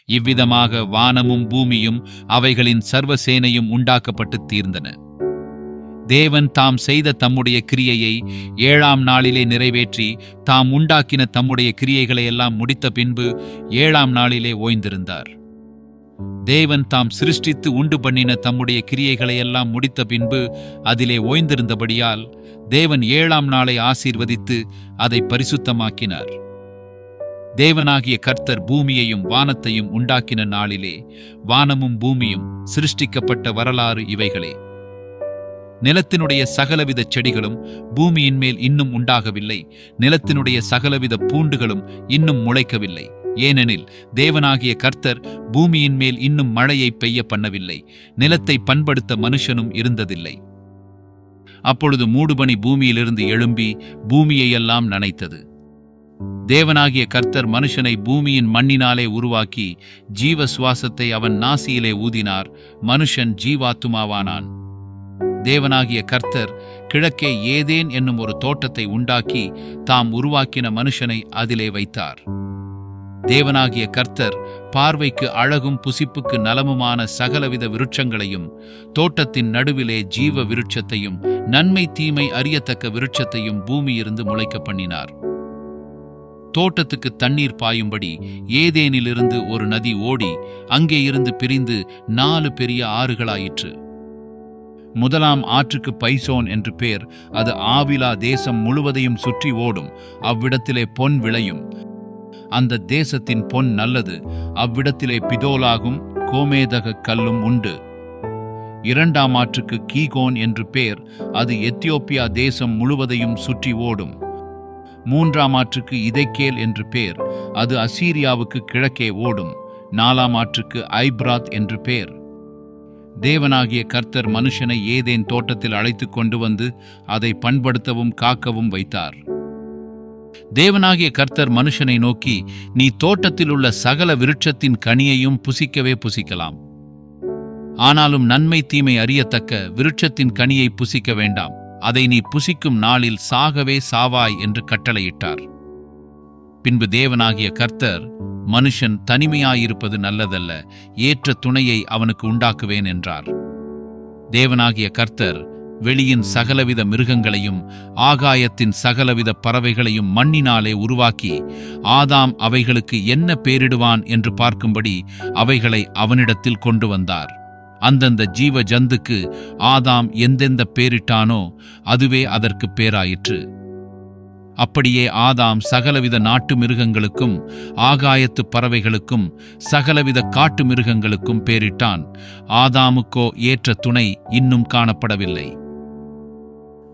இவ்விதமாக வானமும் பூமியும் அவைகளின் சர்வசேனையும் உண்டாக்கப்பட்டு தீர்ந்தன. தேவன் தாம் செய்த தம்முடைய கிரியையை 7ஆம் நாளிலே நிறைவேற்றி தாம் உண்டாக்கின தம்முடைய கிரியைகளை எல்லாம் முடித்த பின்பு 7ஆம் நாளிலே ஓய்ந்திருந்தார். தேவன் தாம் சிருஷ்டித்து உண்டு பண்ணின தம்முடைய கிரியைகளை எல்லாம் முடித்த பின்பு அதிலே ஓய்ந்திருந்தபடியால் தேவன் 7ஆம் நாளை ஆசீர்வதித்து அதை பரிசுத்தமாக்கினார். தேவனாகிய கர்த்தர் பூமியையும் வானத்தையும் உண்டாக்கின நாளிலே வானமும் பூமியும் சிருஷ்டிக்கப்பட்ட வரலாறு இவைகளே. நிலத்தினுடைய சகலவித செடிகளும் பூமியின் மேல் இன்னும் உண்டாகவில்லை, நிலத்தினுடைய சகலவித பூண்டுகளும் இன்னும் முளைக்கவில்லை. ஏனெனில் தேவனாகிய கர்த்தர் பூமியின் மேல் இன்னும் மழையை பெய்ய பண்ணவில்லை, நிலத்தை பண்படுத்த மனுஷனும் இருந்ததில்லை. அப்பொழுது மூடுபனி பூமியிலிருந்து எழும்பி பூமியையெல்லாம் நனைத்தது. தேவனாகிய கர்த்தர் மனுஷனை பூமியின் மண்ணினாலே உருவாக்கி ஜீவ சுவாசத்தை அவன் நாசியிலே ஊதினார், மனுஷன் ஜீவாத்துமாவானான். தேவனாகிய கர்த்தர் கிழக்கே ஏதேன் என்னும் ஒரு தோட்டத்தை உண்டாக்கி தாம் உருவாக்கின மனுஷனை அதிலே வைத்தார். தேவனாகிய கர்த்தர் பார்வைக்கு அழகும் புசிப்புக்கு நலமுமான சகலவித விருட்சங்களையும் தோட்டத்தின் நடுவிலே ஜீவ விருட்சத்தையும் நன்மை தீமை அறியத்தக்க விருட்சத்தையும் பூமியிலிருந்து முளைக்க பண்ணினார். தோட்டத்துக்கு தண்ணீர் பாயும்படி ஏதேனிலிருந்து ஒரு நதி ஓடி அங்கே இருந்து பிரிந்து 4 பெரிய ஆறுகளாயிற்று. முதலாம் ஆற்றுக்கு பைசோன் என்று பேர். அது ஆவிலா தேசம் முழுவதையும் சுற்றி ஓடும். அவ்விடத்திலே பொன் விளையும். அந்த தேசத்தின் பொன் நல்லது. அவ்விடத்திலே பிதோலாகும் கோமேதக கல்லும் உண்டு. 2ஆம் ஆற்றுக்கு கீகோன் என்று பேர். அது எத்தியோப்பியா தேசம் முழுவதையும் சுற்றி ஓடும். 3ஆம் ஆற்றுக்கு இதெக்கேல் என்று பேர். அது அசீரியாவுக்கு கிழக்கே ஓடும். 4ஆம் ஆற்றுக்கு ஐப்ராத் என்று பேர். தேவனாகிய கர்த்தர் மனுஷனை ஏதேன் தோட்டத்தில் அழைத்து கொண்டு வந்து அதை பண்படுத்தவும் காக்கவும் வைத்தார். தேவனாகிய கர்த்தர் மனுஷனை நோக்கி, நீ தோட்டத்தில் உள்ள சகல விருட்சத்தின் கனியையும் புசிக்கவே புசிக்கலாம். ஆனாலும் நன்மை தீமை அறியத்தக்க விருட்சத்தின் கனியை புசிக்க வேண்டாம். அதை நீ புசிக்கும் நாளில் சாகவே சாவாய் என்று கட்டளையிட்டார். பின்பு தேவனாகிய கர்த்தர், மனுஷன் தனிமையாயிருப்பது நல்லதல்ல, ஏற்ற துணையை அவனுக்கு உண்டாக்குவேன் என்றார். தேவனாகிய கர்த்தர் வெளியின் சகலவித மிருகங்களையும் ஆகாயத்தின் சகலவித பறவைகளையும் மண்ணினாலே உருவாக்கி ஆதாம் அவைகளுக்கு என்ன பேரிடுவான் என்று பார்க்கும்படி அவைகளை அவனிடத்தில் கொண்டு வந்தார். அந்தந்த ஜீவ ஜந்துக்கு ஆதாம் எந்தெந்த பேரிட்டானோ அதுவே அதற்கு பேராயிற்று. அப்படியே ஆதாம் சகலவித நாட்டு மிருகங்களுக்கும் ஆகாயத்து பறவைகளுக்கும் சகலவித காட்டு மிருகங்களுக்கும் பேரிட்டான். ஆதாமுக்கோ ஏற்ற துணை இன்னும் காணப்படவில்லை.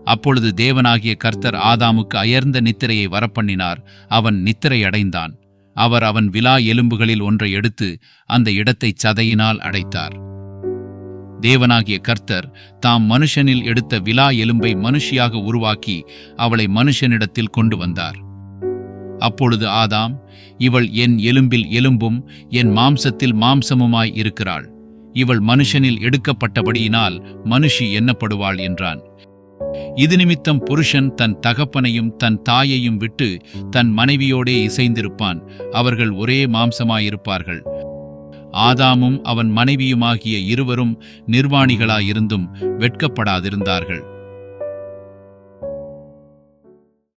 அப்பொழுது தேவனாகிய கர்த்தர் ஆதாமுக்கு அயர்ந்த நித்திரையை வரப்பண்ணினார். அவன் நித்திரை அடைந்தான். அவர் அவன் விலா எலும்புகளில் ஒன்றை எடுத்து அந்த இடத்தை சதையினால் அடைத்தார். தேவனாகிய கர்த்தர் தாம் மனுஷனில் எடுத்த விலா எலும்பை மனுஷியாக உருவாக்கி அவளை மனுஷனிடத்தில் கொண்டு வந்தார். அப்பொழுது ஆதாம், இவள் என் எலும்பில் எலும்பும் என் மாம்சத்தில் மாம்சமுமாய் இருக்கிறாள். இவள் மனுஷனில் எடுக்கப்பட்டபடியினால் மனுஷி எண்ணப்படுவாள் என்றான். இது நிமித்தம் புருஷன் தன் தகப்பனையும் தன் தாயையும் விட்டு தன் மனைவியோடே இசைந்திருப்பான். அவர்கள் ஒரே மாம்சமாயிருப்பார்கள். ஆதாமும் அவன் மனைவியுமாகிய இருவரும் நிர்வாணிகளாயிருந்தும் வெட்கப்படாதிருந்தார்கள்.